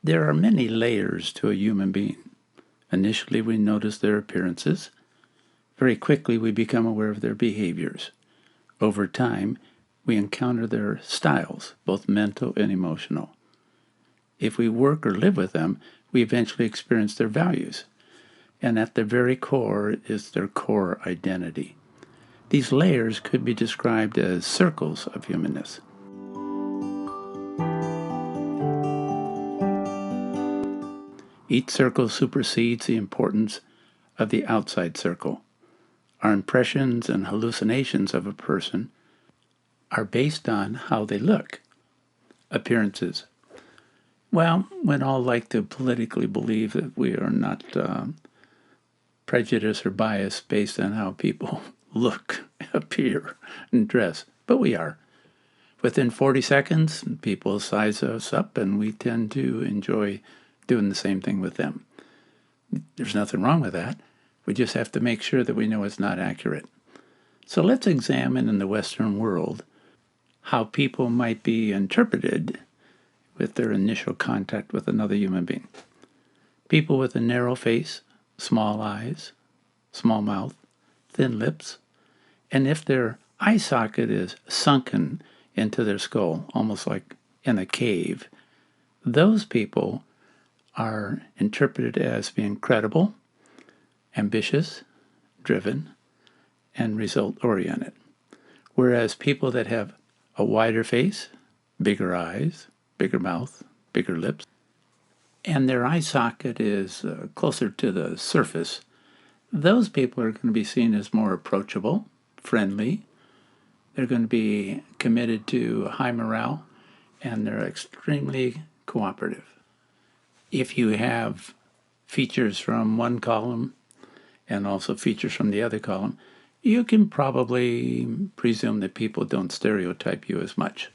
There are many layers to a human being. Initially, we notice their appearances. Very quickly, we become aware of their behaviors. Over time, we encounter their styles, both mental and emotional. If we work or live with them, we eventually experience their values. And at the very core is their core identity. These layers could be described as circles of humanness. Each circle supersedes the importance of the outside circle. Our impressions and hallucinations of a person are based on how they look. Appearances. Well, we'd all like to politically believe that we are not prejudiced or biased based on how people look, appear, and dress, but we are. Within 40 seconds, people size us up, and we tend to enjoy doing the same thing with them. There's nothing wrong with that. We just have to make sure that we know it's not accurate. So let's examine in the Western world how people might be interpreted with their initial contact with another human being. People with a narrow face, small eyes, small mouth, thin lips, and if their eye socket is sunken into their skull, almost like in a cave, those people are interpreted as being credible, ambitious, driven, and result-oriented. Whereas people that have a wider face, bigger eyes, bigger mouth, bigger lips, and their eye socket is closer to the surface, those people are going to be seen as more approachable, friendly. They're going to be committed to high morale, and they're extremely cooperative. If you have features from one column and also features from the other column, you can probably presume that people don't stereotype you as much.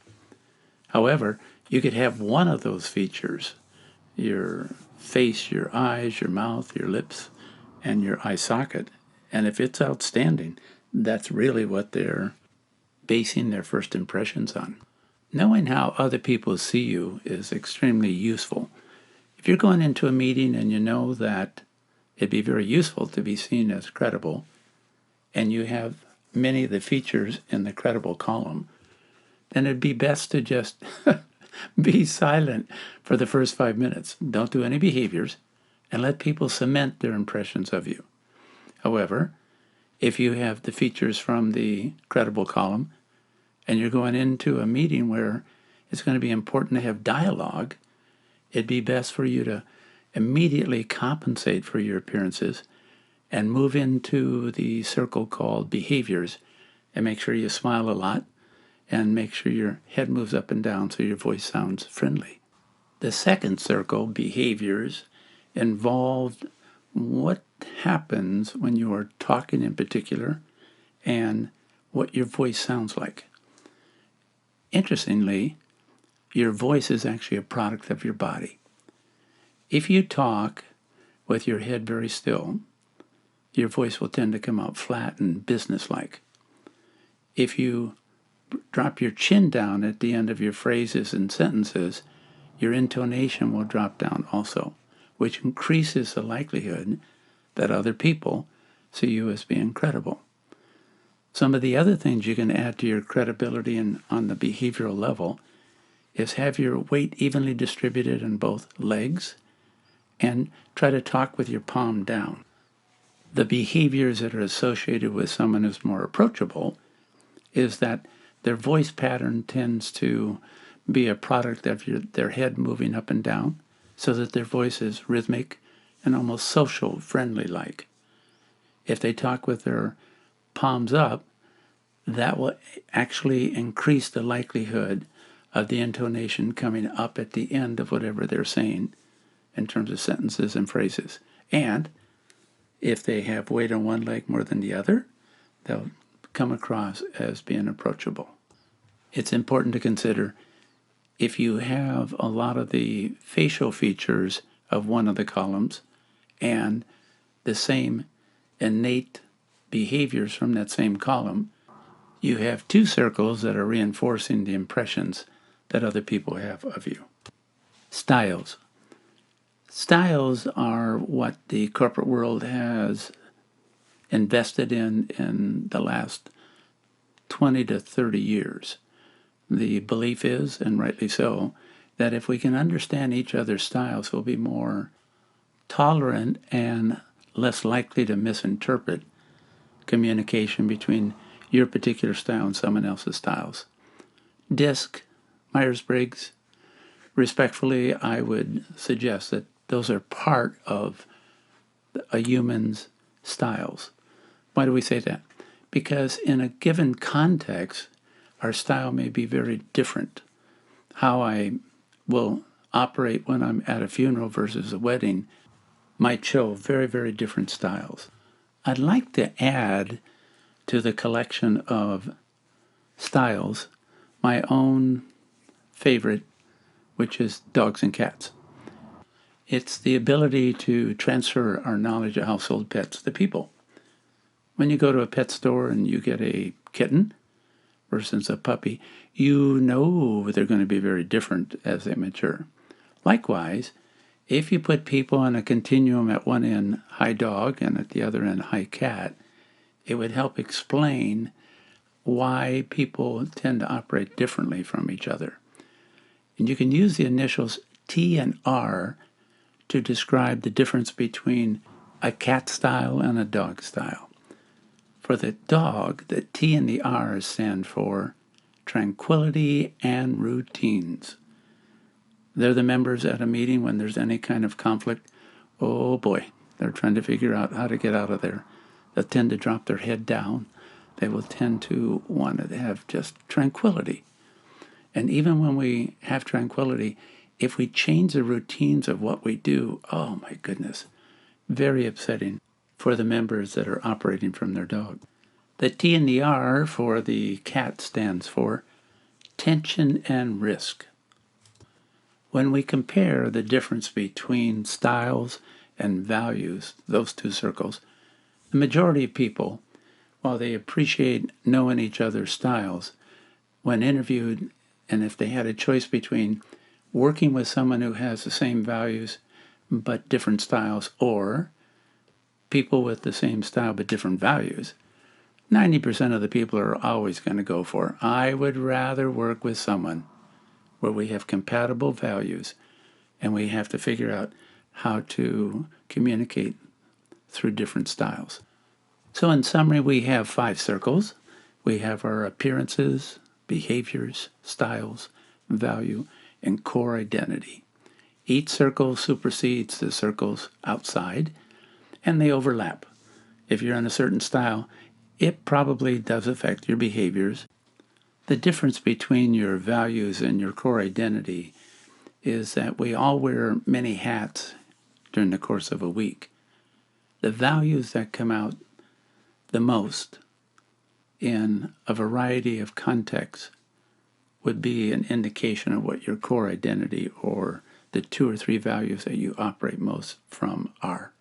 However, you could have one of those features, your face, your eyes, your mouth, your lips, and your eye socket, and if it's outstanding, that's really what they're basing their first impressions on. Knowing how other people see you is extremely useful. If you're going into a meeting and you know that it'd be very useful to be seen as credible, and you have many of the features in the credible column, then it'd be best to just be silent for the first 5 minutes. Don't do any behaviors, and let people cement their impressions of you. However, if you have the features from the credible column, and you're going into a meeting where it's going to be important to have dialogue, it'd be best for you to immediately compensate for your appearances and move into the circle called behaviors, and make sure you smile a lot and make sure your head moves up and down so your voice sounds friendly. The second circle, behaviors, involved what happens when you are talking in particular and what your voice sounds like. Interestingly, your voice is actually a product of your body. If you talk with your head very still, your voice will tend to come out flat and businesslike. If you drop your chin down at the end of your phrases and sentences, your intonation will drop down also, which increases the likelihood that other people see you as being credible. Some of the other things you can add to your credibility on the behavioral level is have your weight evenly distributed in both legs and try to talk with your palm down. The behaviors that are associated with someone who's more approachable is that their voice pattern tends to be a product of their head moving up and down, so that their voice is rhythmic and almost social, friendly-like. If they talk with their palms up, that will actually increase the likelihood of the intonation coming up at the end of whatever they're saying in terms of sentences and phrases. And if they have weight on one leg more than the other, they'll come across as being approachable. It's important to consider if you have a lot of the facial features of one of the columns and the same innate behaviors from that same column, you have two circles that are reinforcing the impressions that other people have of you. Styles. Styles are what the corporate world has invested in the last 20 to 30 years. The belief is, and rightly so, that if we can understand each other's styles, we'll be more tolerant and less likely to misinterpret communication between your particular style and someone else's styles. DISC, Myers-Briggs, respectfully, I would suggest that those are part of a human's styles. Why do we say that? Because in a given context, our style may be very different. How I will operate when I'm at a funeral versus a wedding might show very, very different styles. I'd like to add to the collection of styles my own favorite, which is dogs and cats. It's the ability to transfer our knowledge of household pets to people. When you go to a pet store and you get a kitten versus a puppy, you know they're going to be very different as they mature. Likewise, if you put people on a continuum at one end, high dog, and at the other end, high cat, it would help explain why people tend to operate differently from each other. And you can use the initials T and R to describe the difference between a cat style and a dog style. For the dog, the T and the R stand for tranquility and routines. They're the members at a meeting when there's any kind of conflict. Oh boy, they're trying to figure out how to get out of there. They'll tend to drop their head down. They will tend to want to have just tranquility. And even when we have tranquility, if we change the routines of what we do, oh my goodness, very upsetting for the members that are operating from their dog. The T and the R for the cat stands for tension and risk. When we compare the difference between styles and values, those two circles, the majority of people, while they appreciate knowing each other's styles, when interviewed, and if they had a choice between working with someone who has the same values but different styles, or people with the same style but different values, 90% of the people are always going to go for, I would rather work with someone where we have compatible values and we have to figure out how to communicate through different styles. So in summary, we have 5 circles. We have our appearances, behaviors, styles, value, and core identity. Each circle supersedes the circles outside, and they overlap. If you're in a certain style, it probably does affect your behaviors. The difference between your values and your core identity is that we all wear many hats during the course of a week. The values that come out the most in a variety of contexts would be an indication of what your core identity or the 2 or 3 values that you operate most from are.